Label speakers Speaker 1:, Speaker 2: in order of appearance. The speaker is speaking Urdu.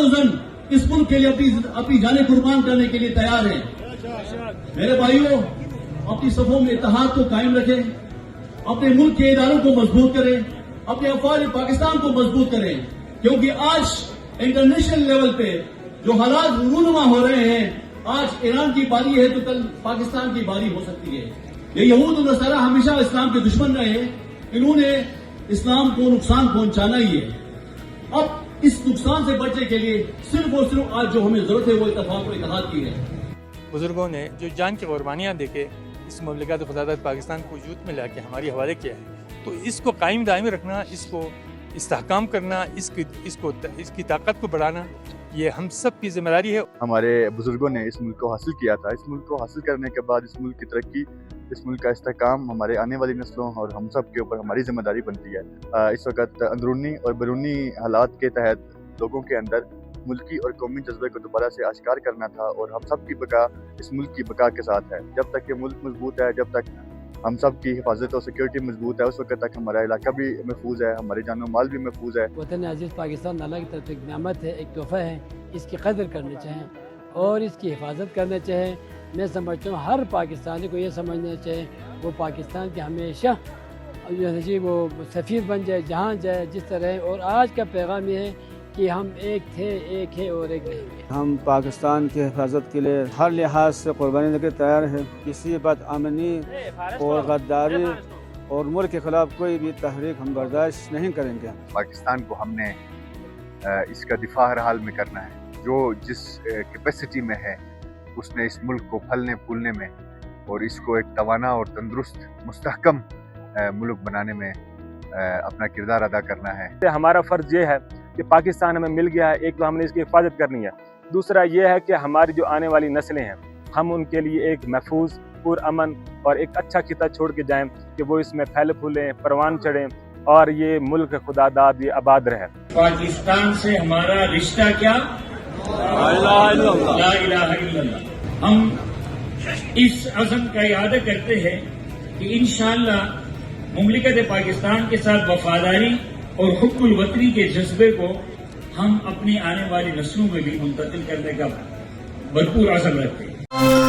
Speaker 1: زن اس ملک کے لیے اپنی جانیں قربان کرنے کے لیے تیار ہیں۔ میرے بھائیوں، اپنی صفوں میں اتحاد کو قائم رکھیں، اپنے ملک کے اداروں کو مضبوط کریں، اپنے افواج پاکستان کو مضبوط کریں، کیونکہ آج انٹرنیشنل لیول پہ جو حالات رونما ہو رہے ہیں، آج ایران کی باری ہے تو کل پاکستان کی باری ہو سکتی ہے۔ یہ یہود و نصارہ ہمیشہ اسلام کے دشمن رہے ہیں، انہوں نے اسلام کو نقصان پہنچانا ہی ہے۔ اب اس نقصان سے بچنے کے لیے صرف اور صرف آج جو ہمیں ضرورت ہے وہ اتفاق و اتحاد کی ہے۔
Speaker 2: بزرگوں نے جو جان کی قربانیاں دے کے اس مملکت خدا پاکستان کو وجود میں لا کے ہماری حوالے کیا ہے، تو اس کو قائم دائم رکھنا، اس کو استحکام کرنا، اس کی طاقت کو بڑھانا، یہ ہم سب کی ذمہ داری ہے۔
Speaker 3: ہمارے بزرگوں نے اس ملک کو حاصل کیا تھا، اس ملک کو حاصل کرنے کے بعد اس ملک کی ترقی، اس ملک کا استحکام ہمارے آنے والی نسلوں اور ہم سب کے اوپر ہماری ذمہ داری بنتی ہے۔ اس وقت اندرونی اور بیرونی حالات کے تحت لوگوں کے اندر ملکی اور قومی جذبے کو دوبارہ سے آشکار کرنا تھا، اور ہم سب کی بقا اس ملک کی بقا کے ساتھ ہے۔ جب تک یہ ملک مضبوط ہے، جب تک ہم سب کی حفاظت اور سیکیورٹی مضبوط ہے، اس وقت تک ہمارا علاقہ بھی محفوظ ہے، ہماری جان و مال بھی محفوظ ہے۔
Speaker 4: وطن عزیز پاکستان اللہ کی طرف ایک نعمت ہے، ایک تحفہ ہے، اس کی قدر کرنی چاہیں اور اس کی حفاظت کرنا چاہیں۔ میں سمجھتا ہوں ہر پاکستانی کو یہ سمجھنا چاہے وہ پاکستان کے ہمیشہ جو ہے جی وہ سفیر بن جائے، جہاں جائے جس طرح۔ اور آج کا پیغام یہ ہے کہ ہم ایک تھے، ایک ہے اور ایک رہیں گے۔
Speaker 5: ہم پاکستان کی حفاظت کے لیے ہر لحاظ سے قربانی دے کے تیار ہیں۔ کسی بدامنی اور غداری اور ملک کے خلاف کوئی بھی تحریک ہم برداشت نہیں کریں گے۔
Speaker 3: پاکستان کو ہم نے اس کا دفاع ہر حال میں کرنا ہے، جو جس کیپیسٹی میں ہے اس نے اس ملک کو پھلنے پھولنے میں اور اس کو ایک توانا اور تندرست مستحکم ملک بنانے میں اپنا کردار ادا کرنا ہے۔
Speaker 6: ہمارا فرض یہ ہے کہ پاکستان ہمیں مل گیا ہے، ایک تو ہم نے اس کی حفاظت کرنی ہے، دوسرا یہ ہے کہ ہماری جو آنے والی نسلیں ہیں ہم ان کے لیے ایک محفوظ، پرامن اور ایک اچھا خطہ چھوڑ کے جائیں کہ وہ اس میں پھیلے پھولیں، پروان چڑھیں اور یہ ملک خدا داد یہ آباد رہے۔
Speaker 7: پاکستان سے ہمارا رشتہ کیا؟ لا الہ الا اللہ۔ ہم اس عزم کا اعادہ کرتے ہیں کہ انشاءاللہ مملکت پاکستان کے ساتھ وفاداری اور حب الوطنی کے جذبے کو ہم اپنی آنے والی نسلوں میں بھی منتقل کرنے کا بھرپور عزم رکھتے ہیں۔